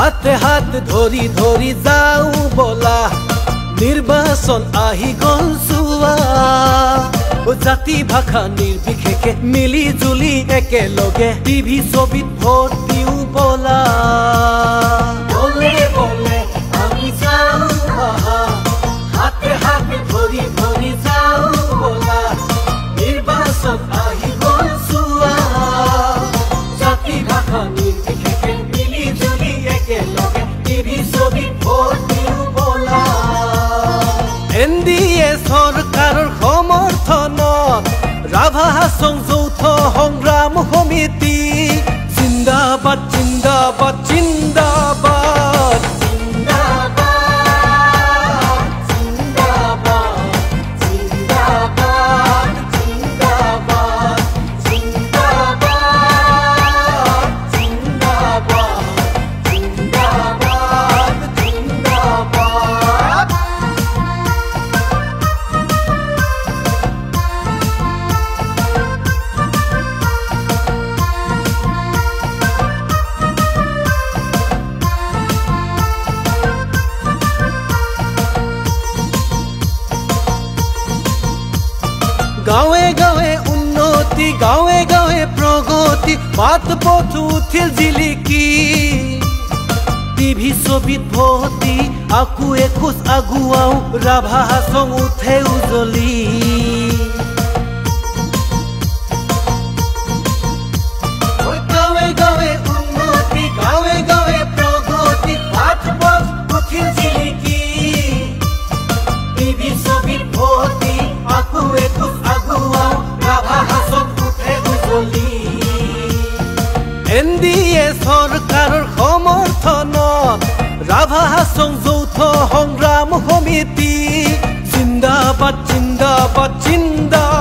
হাতে হাত ধৰি ধৰি যাওঁ বলা নিৰ্বাচন আহি গল চুৱা জাতি ভাষা নিৰ্বিশেষে মিলি জুলি একেলগে টিভি ছবিত ভোট দিওঁ বলা বলে বলে আমি যাওঁ হাতে হাত ধৰি ধৰি যাওঁ বলা নিৰ্বাচন আহি গল চুৱা জাতি ভাষা নিৰ্বিশেষে মিলি জুলি একেলগে টিভি ছবিত ভোট দিওঁ বলা এনডিএ চৰকাৰৰ সমৰ্থনত ৰাভা হাছং যৌথ সংগ্ৰাম সমিতি জিন্দাবাদ জিন্দাবাদ জিন্দাবাদ গাঁৱে গাঁৱে উন্নতি গাঁৱে গাঁৱে প্ৰগতি বাট পথ উঠিল জিলিকি টিভি ছবিত ভৰ্তি আকৌ এখোজ আগুৱাও ৰাভা হাছং উঠে উজলি গাঁৱে গাঁৱে উন্নতি গাঁৱে গাঁৱে প্ৰগতি বাট পথ উঠিল জিলিকি টিভি ছবিত ভৰ্তি আকৌ এখোজ এনডিএ চৰকাৰৰ সমৰ্থনত ৰাভা হাছং যৌথ সংগ্ৰাম সমিতি জিন্দাবাদ জিন্দাবাদ জিন্দাবাদ